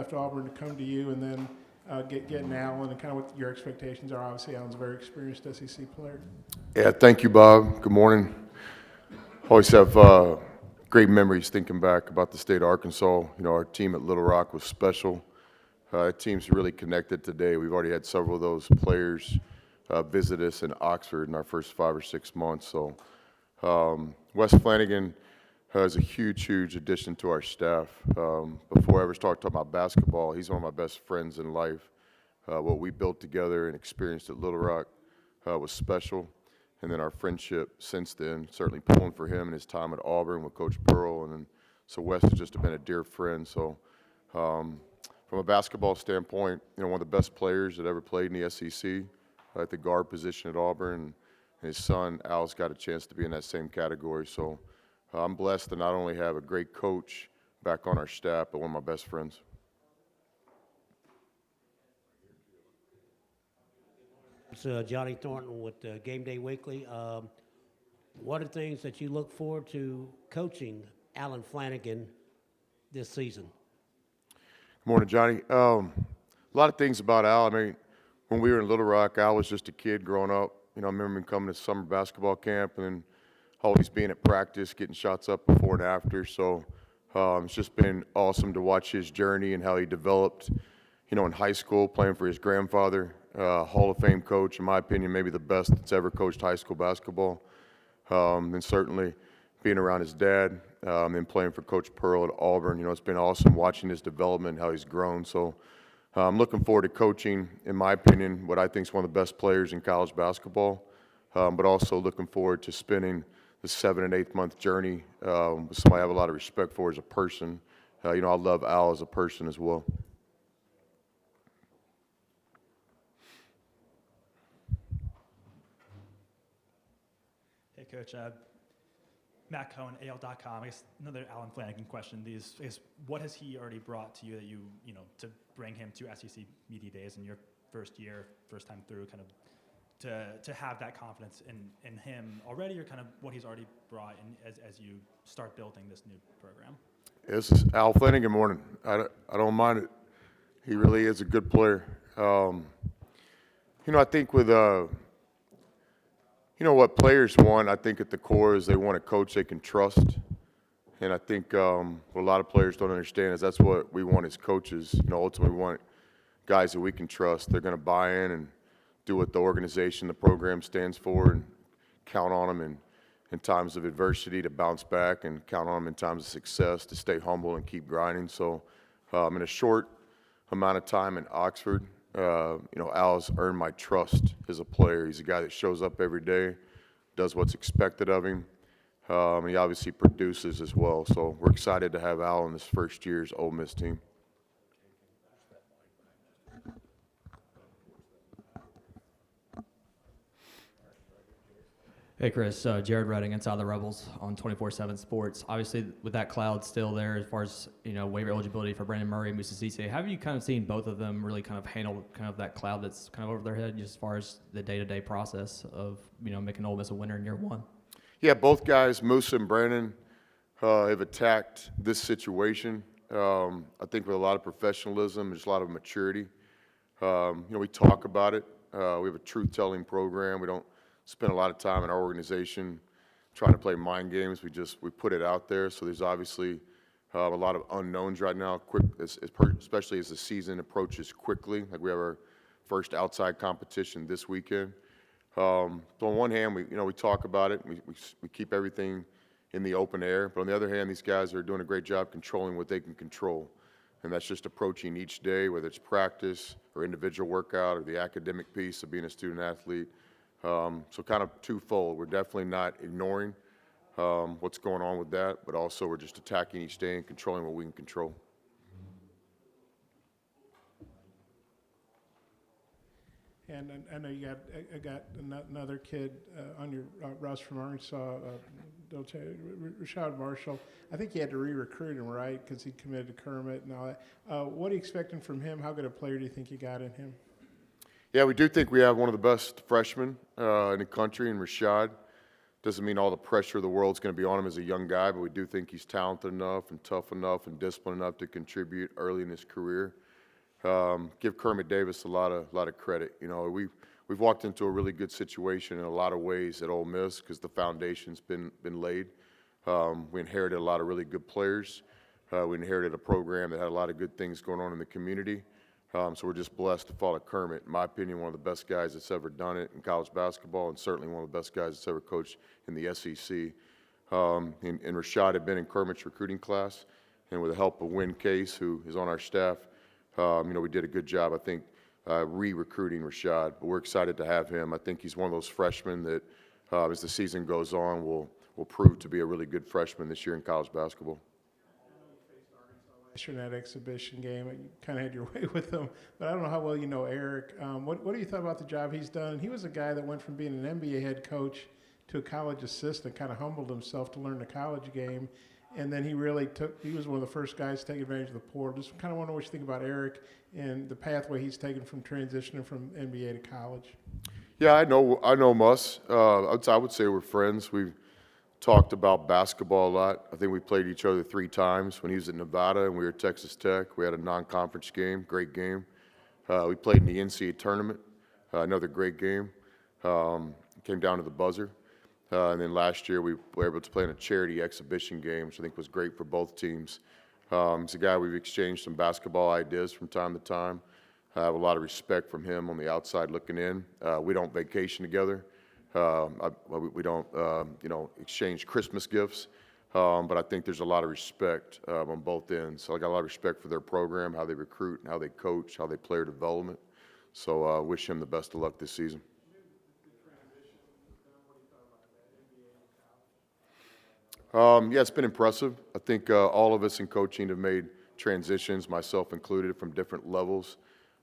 left Auburn to come to you and then getting Allen and kind of what your expectations are. Obviously, Allen's a very experienced SEC player. Yeah, thank you, Bob. Good morning. Always have great memories thinking back about the state of Arkansas. You know, our team at Little Rock was special. Our team's really connected today. We've already had several of those players visit us in Oxford in our first 5 or 6 months. So Wes Flanagan is a huge, huge addition to our staff. Before I ever started talking about basketball, he's one of my best friends in life. What we built together and experienced at Little Rock was special. And then our friendship since then, certainly pulling for him and his time at Auburn with Coach Pearl. And then, so Wes has just been a dear friend. So from a basketball standpoint, you know, one of the best players that ever played in the SEC at the guard position at Auburn. And his son, Al's got a chance to be in that same category. So I'm blessed to not only have a great coach back on our staff, but one of my best friends. It's Johnny Thornton with Game Day Weekly. What are things that you look forward to coaching Alan Flanagan this season? Good morning, Johnny. A lot of things about Al. I mean, when we were in Little Rock, Al was just a kid growing up. You know, I remember him coming to summer basketball camp and then always being at practice, getting shots up before and after. So it's just been awesome to watch his journey and how he developed, you know, in high school, playing for his grandfather, Hall of Fame coach, in my opinion, maybe the best that's ever coached high school basketball. And certainly being around his dad and playing for Coach Pearl at Auburn. You know, it's been awesome watching his development, how he's grown. So I'm looking forward to coaching, in my opinion, what I think is one of the best players in college basketball, but also looking forward to spending the 7 and 8 month journey with somebody I have a lot of respect for as a person. You know, I love Al as a person as well. Hey, Coach. Matt Cohen, AL.com. I guess another Alan Flanagan question. What has he already brought to you that you know, to bring him to SEC Media Days in your first year, first time through, kind of to have that confidence in him already, or kind of what he's already brought in as you start building this new program? This is Al Flanagan. Good morning. I don't mind it. He really is a good player. You know, I think with you know, what players want, I think at the core is they want a coach they can trust. And I think what a lot of players don't understand is that's what we want as coaches. You know, ultimately we want guys that we can trust. They're going to buy in and do what the organization, the program stands for, and count on them in times of adversity to bounce back, and count on them in times of success to stay humble and keep grinding. So in a short amount of time in Oxford, you know, Al's earned my trust as a player. He's a guy that shows up every day, does what's expected of him. He obviously produces as well. So we're excited to have Al in this first year's Ole Miss team. Hey Chris, Jared Redding, Inside the Rebels on 24/7 Sports. Obviously, with that cloud still there as far as, you know, waiver eligibility for Brandon Murray and Musa Cisse, have you kind of seen both of them really kind of handle kind of that cloud that's kind of over their head as far as the day-to-day process of, you know, making Ole Miss a winner in year one? Yeah, both guys, Musa and Brandon, have attacked this situation. I think with a lot of professionalism, there's a lot of maturity. You know, we talk about it. We have a truth-telling program. We don't spend a lot of time in our organization trying to play mind games. We put it out there. So there's obviously a lot of unknowns right now, especially as the season approaches quickly. Like we have our first outside competition this weekend. So on one hand, we talk about it. We keep everything in the open air. But on the other hand, these guys are doing a great job controlling what they can control. And that's just approaching each day, whether it's practice or individual workout or the academic piece of being a student athlete. So kind of twofold. We're definitely not ignoring what's going on with that, but also we're just attacking each day and controlling what we can control. And I know you got another kid on your roster from Arkansas, Rashad Marshall. I think you had to re-recruit him, right, because he committed to Kermit and all that. What are you expecting from him? How good a player do you think you got in him? Yeah, we do think we have one of the best freshmen in the country in Rashad. Doesn't mean all the pressure of the world's going to be on him as a young guy, but we do think he's talented enough and tough enough and disciplined enough to contribute early in his career. Give Kermit Davis a lot of credit. You know, we've walked into a really good situation in a lot of ways at Ole Miss because the foundation's been laid. We inherited a lot of really good players. We inherited a program that had a lot of good things going on in the community. So we're just blessed to follow Kermit. In my opinion, one of the best guys that's ever done it in college basketball, and certainly one of the best guys that's ever coached in the SEC. And Rashad had been in Kermit's recruiting class, and with the help of Wynn Case, who is on our staff, we did a good job, I think, re-recruiting Rashad. But we're excited to have him. I think he's one of those freshmen that, as the season goes on, will prove to be a really good freshman this year in college basketball. Last year in that exhibition game, you kind of had your way with him, but I don't know how well you know Eric. What do you thought about the job he's done? He was a guy that went from being an NBA head coach to a college assistant, kind of humbled himself to learn the college game, and then he was one of the first guys to take advantage of the portal. Just kind of wonder what you think about Eric and the pathway he's taken from transitioning from NBA to college. Yeah, I know Muss. I would say we're friends. We've talked about basketball a lot. I think we played each other 3 times when he was at Nevada and we were at Texas Tech. We had a non-conference game, great game. We played in the NCAA tournament, another great game. Came down to the buzzer. And then last year we were able to play in a charity exhibition game, which I think was great for both teams. He's a guy we've exchanged some basketball ideas from time to time. I have a lot of respect from him on the outside looking in. We don't vacation together. We don't, exchange Christmas gifts, but I think there's a lot of respect on both ends. So I got a lot of respect for their program, how they recruit, and how they coach, how they player development. So I wish him the best of luck this season. Yeah, it's been impressive. I think all of us in coaching have made transitions, myself included, from different levels.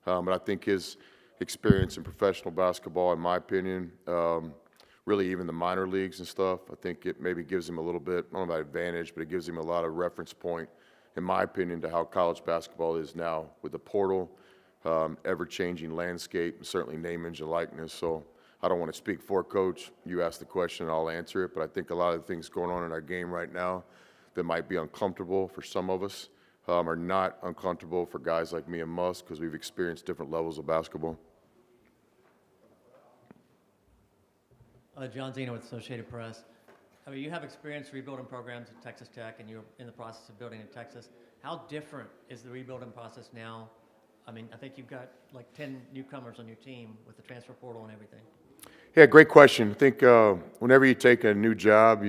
But I think his experience in professional basketball, in my opinion, really even the minor leagues and stuff, I think it maybe gives him a little bit, I don't know about advantage, but it gives him a lot of reference point, in my opinion, to how college basketball is now with the portal, ever-changing landscape, and certainly name, image, and likeness. So I don't want to speak for Coach. You ask the question, and I'll answer it. But I think a lot of the things going on in our game right now that might be uncomfortable for some of us are not uncomfortable for guys like me and Muss because we've experienced different levels of basketball. John Zeno with Associated Press. I mean, you have experience rebuilding programs at Texas Tech, and you're in the process of building in Texas. How different is the rebuilding process now? I mean, I think you've got like 10 newcomers on your team with the transfer portal and everything. Yeah, great question. I think whenever you take a new job,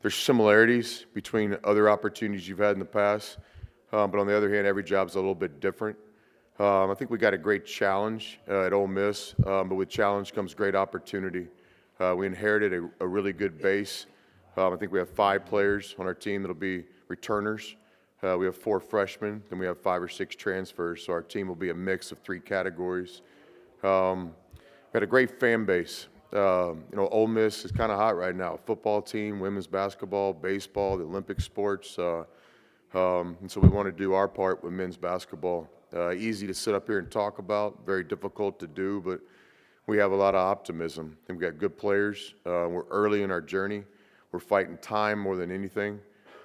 there's similarities between other opportunities you've had in the past. But on the other hand, every job's a little bit different. I think we got a great challenge at Ole Miss, but with challenge comes great opportunity. We inherited a really good base. I think we have 5 players on our team that'll be returners. We have 4 freshmen, then we have 5 or 6 transfers, so our team will be a mix of 3 categories. We had a great fan base. Ole Miss is kind of hot right now. Football team, women's basketball, baseball, the Olympic sports. And so we want to do our part with men's basketball. Easy to sit up here and talk about, very difficult to do, but we have a lot of optimism. And we've got good players. We're early in our journey. We're fighting time more than anything.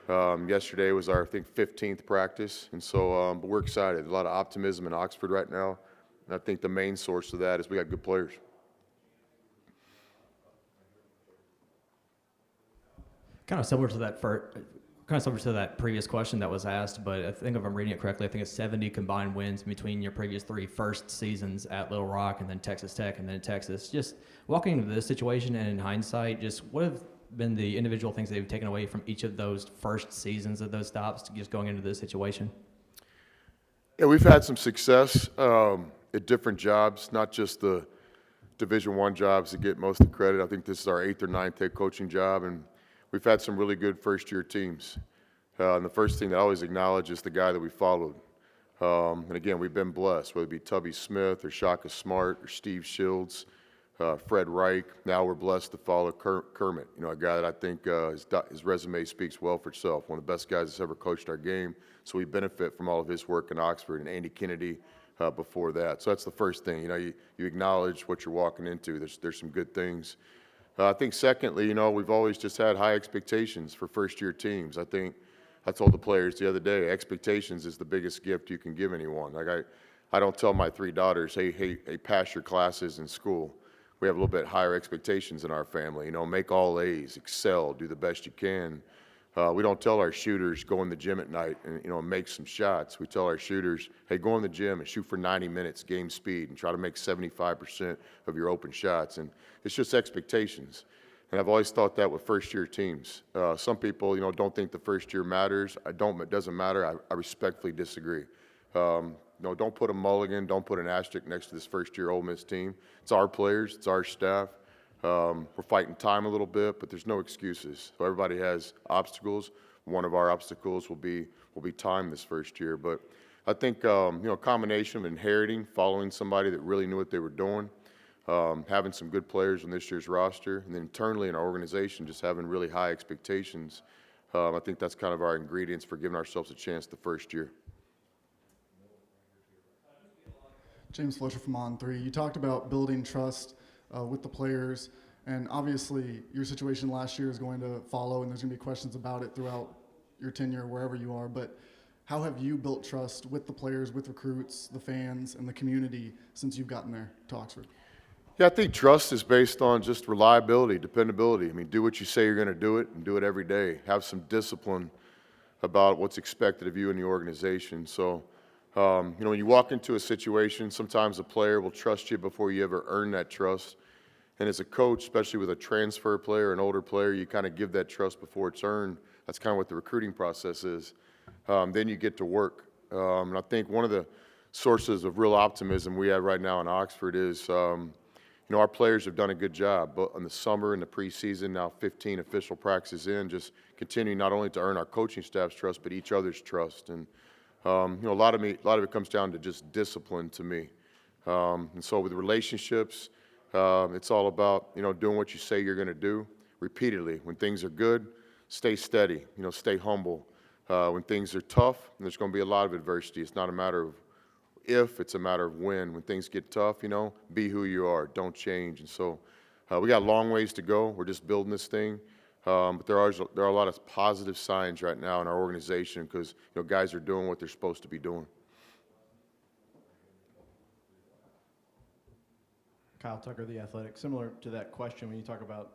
Yesterday was our, I think, 15th practice, and so but we're excited. A lot of optimism in Oxford right now, and I think the main source of that is we got good players. Kind of similar to that previous question that was asked, but I think if I'm reading it correctly, I think it's 70 combined wins between your previous 3 first seasons at Little Rock and then Texas Tech and then Texas. Just walking into this situation and in hindsight, just what have been the individual things that you've taken away from each of those first seasons of those stops, just going into this situation? Yeah, we've had some success at different jobs, not just the Division I jobs that get most of the credit. I think this is our 8th or 9th head coaching job, and we've had some really good first-year teams. And the first thing that I always acknowledge is the guy that we followed. And again, we've been blessed, whether it be Tubby Smith or Shaka Smart or Steve Shields, Fred Reich. Now we're blessed to follow Kermit, a guy that I think his resume speaks well for itself, one of the best guys that's ever coached our game. So we benefit from all of his work in Oxford, and Andy Kennedy before that. So that's the first thing. You acknowledge what you're walking into. There's some good things. I think secondly, we've always just had high expectations for first-year teams. I think I told the players the other day, expectations is the biggest gift you can give anyone. Like I don't tell my 3 daughters, hey, pass your classes in school. We have a little bit higher expectations in our family. Make all A's, excel, do the best you can. We don't tell our shooters, go in the gym at night and, make some shots. We tell our shooters, hey, go in the gym and shoot for 90 minutes, game speed, and try to make 75% of your open shots. And it's just expectations. And I've always thought that with first-year teams. Some people, don't think the first year matters. It doesn't matter. I respectfully disagree. Don't put a mulligan, don't put an asterisk next to this first-year Ole Miss team. It's our players, it's our staff. We're fighting time a little bit, but there's no excuses. So everybody has obstacles. One of our obstacles will be time this first year. But I think a combination of inheriting, following somebody that really knew what they were doing, having some good players on this year's roster, and then internally in our organization just having really high expectations. I think that's kind of our ingredients for giving ourselves a chance the first year. James Fletcher from On3. You talked about building trust with the players, and obviously your situation last year is going to follow, and there's going to be questions about it throughout your tenure wherever you are. But how have you built trust with the players, with recruits, the fans, and the community since you've gotten there to Oxford? Yeah, I think trust is based on just reliability, dependability. I mean, do what you say you're going to do it and do it every day. Have some discipline about what's expected of you in the organization. So, when you walk into a situation, sometimes a player will trust you before you ever earn that trust. And as a coach, especially with a transfer player, an older player, you kind of give that trust before it's earned. That's kind of what the recruiting process is. Then you get to work. And I think one of the sources of real optimism we have right now in Oxford is, our players have done a good job, but in the summer and the preseason, now 15 official practices in, just continuing not only to earn our coaching staff's trust, but each other's trust. And a lot of it comes down to just discipline to me. And so with relationships, it's all about, doing what you say you're going to do repeatedly. When things are good, stay steady, stay humble. When things are tough, and there's going to be a lot of adversity. It's not a matter of if, it's a matter of when. When things get tough, be who you are. Don't change. And so we got a long ways to go. We're just building this thing. But there are a lot of positive signs right now in our organization because guys are doing what they're supposed to be doing. Kyle Tucker, The Athletic. Similar to that question, when you talk about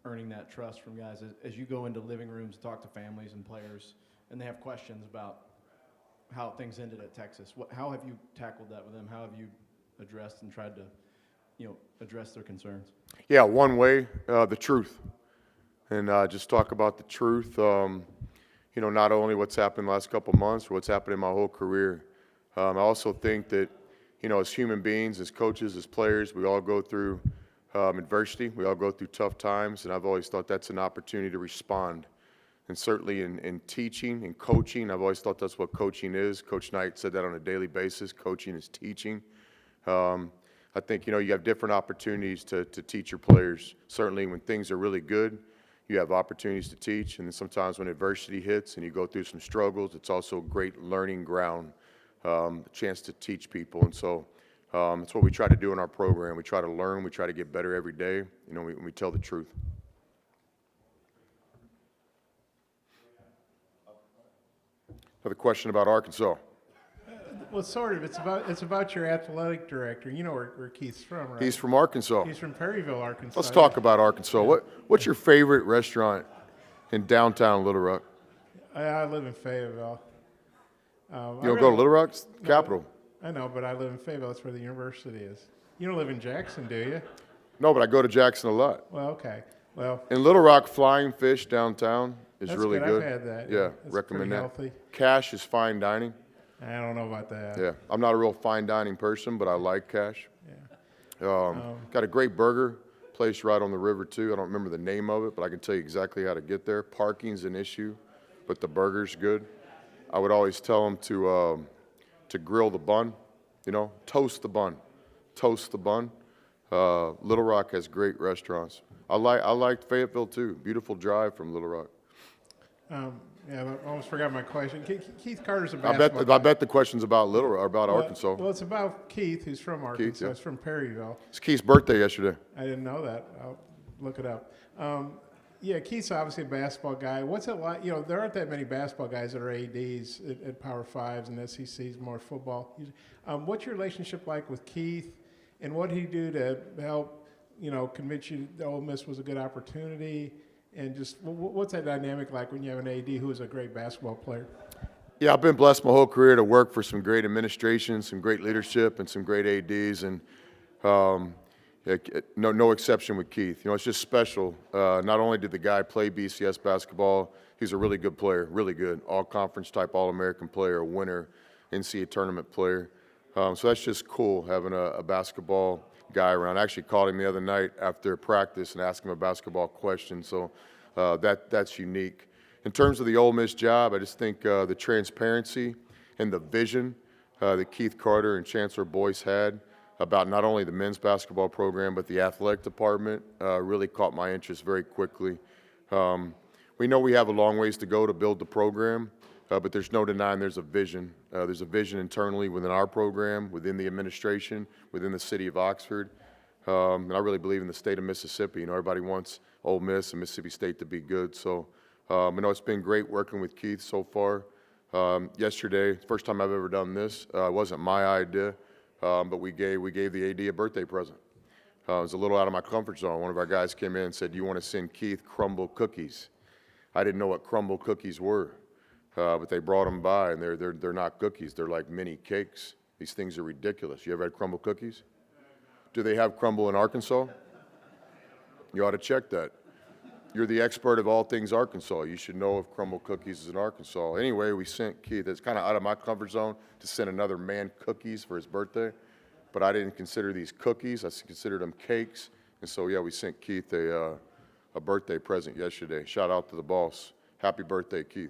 earning that trust from guys, as you go into living rooms, talk to families and players, and they have questions about how things ended at Texas. How have you tackled that with them? How have you addressed and tried to address their concerns? Yeah, one way, the truth. And just talk about the truth, not only what's happened the last couple of months, but what's happened in my whole career. I also think that, as human beings, as coaches, as players, we all go through adversity. We all go through tough times, and I've always thought that's an opportunity to respond. And certainly in teaching and coaching, I've always thought that's what coaching is. Coach Knight said that on a daily basis. Coaching is teaching. I think, you have different opportunities to teach your players. Certainly when things are really good, you have opportunities to teach, and then sometimes when adversity hits and you go through some struggles, it's also a great learning ground, a chance to teach people. And so that's what we try to do in our program. We try to learn, we try to get better every day, we tell the truth. Another question about Arkansas. Well, sort of. It's about your athletic director. You know where Keith's from, right? He's from Arkansas. He's from Perryville, Arkansas. Let's talk about Arkansas. What's your favorite restaurant in downtown Little Rock? I live in Fayetteville. You don't go to Little Rock's capital. I know, but I live in Fayetteville. That's where the university is. You don't live in Jackson, do you? No, but I go to Jackson a lot. Well, okay. Well, in Little Rock, Flying Fish downtown is that's really good. I've had that. Yeah, It's recommend pretty that. healthy. Cash is fine dining. I don't know about that. Yeah, I'm not a real fine dining person, but I like Cash. Yeah. Got a great burger place right on the river too. I don't remember the name of it, but I can tell you exactly how to get there. Parking's an issue, but the burger's good. I would always tell them to grill the bun, toast the bun. Toast the bun. Little Rock has great restaurants. I liked Fayetteville too. Beautiful drive from Little Rock. Yeah, I almost forgot my question. Keith Carter's a basketball. I bet the question's about Little Rock, or about Arkansas. Well, it's about Keith, who's from Arkansas. yeah. He's from Perryville. It's Keith's birthday yesterday. I didn't know that. look it up. Yeah, Keith's obviously a basketball guy. What's it like? You know, there aren't that many basketball guys that are ADs at Power Fives and SECs, more football. What's your relationship like with Keith, and what did he do to help, you know, convince you that Ole Miss was a good opportunity? And just what's that dynamic like when you have an AD who is a great basketball player? Yeah, I've been blessed my whole career to work for some great administration, some great leadership, and some great ADs, and no exception with Keith. You know, it's just special. Not only did the guy play BCS basketball, he's a really good player, really good, all-conference type All-American player, a winner, NCAA tournament player. So that's just cool having a basketball guy around. I actually called him the other night after practice and asked him a basketball question, so that's unique. In terms of the Ole Miss job, I just think the transparency and the vision that Keith Carter and Chancellor Boyce had about not only the men's basketball program but the athletic department really caught my interest very quickly. We know we have a long ways to go to build the program, but there's no denying there's a vision. There's a vision internally within our program, within the administration, within the city of Oxford, and I really believe in the state of Mississippi. You know, everybody wants Ole Miss and Mississippi State to be good, so I know it's been great working with Keith so far. Yesterday, first time I've ever done this. It wasn't my idea, but we gave the AD a birthday present. It was a little out of my comfort zone. One of our guys came in and said, "Do you want to send Keith crumble cookies?" I didn't know what crumble cookies were, but they brought them by, and they're not cookies. They're like mini cakes. These things are ridiculous. You ever had crumble cookies? Do they have crumble in Arkansas? You ought to check that. You're the expert of all things Arkansas. You should know if crumble cookies is in Arkansas. Anyway, we sent Keith. It's kind of out of my comfort zone to send another man cookies for his birthday, but I didn't consider these cookies. I considered them cakes. And so, yeah, we sent Keith a birthday present yesterday. Shout out to the boss. Happy birthday, Keith.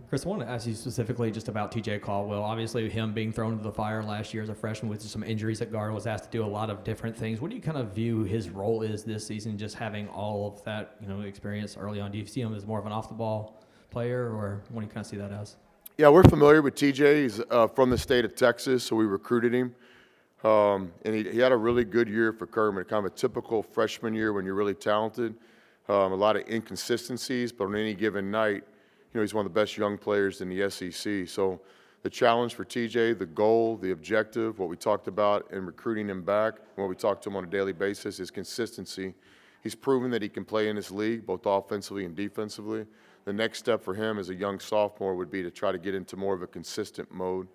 Chris, I want to ask you specifically just about TJ Caldwell. Obviously, him being thrown into the fire last year as a freshman with some injuries at guard, was asked to do a lot of different things. What do you kind of view his role is this season, just having all of that, you know, experience early on? Do you see him as more of an off-the-ball player, or what do you kind of see that as? Yeah, we're familiar with TJ. He's from the state of Texas, so we recruited him. And he had a really good year for Kermit, kind of a typical freshman year when you're really talented. A lot of inconsistencies, but on any given night, you know, he's one of the best young players in the SEC. So the challenge for TJ, the goal, the objective, what we talked about in recruiting him back, and what we talk to him on a daily basis is consistency. He's proven that he can play in this league, both offensively and defensively. The next step for him as a young sophomore would be to try to get into more of a consistent mode.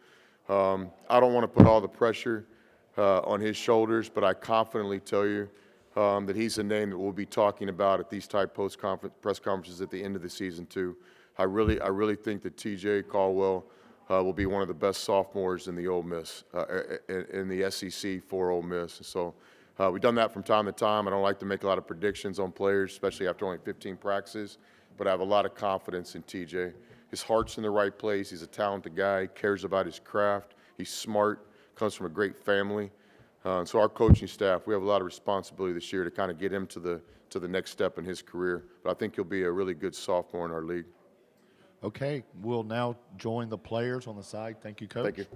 I don't want to put all the pressure on his shoulders, but I confidently tell you that he's a name that we'll be talking about at these type press conferences at the end of the season too. I really think that TJ Caldwell will be one of the best sophomores in the Ole Miss, in the SEC for Ole Miss. So we've done that from time to time. I don't like to make a lot of predictions on players, especially after only 15 practices, but I have a lot of confidence in TJ. His heart's in the right place. He's a talented guy. He cares about his craft. He's smart, comes from a great family. So our coaching staff, we have a lot of responsibility this year to kind of get him to the next step in his career. But I think he'll be a really good sophomore in our league. Okay, we'll now join the players on the side. Thank you, Coach. Thank you.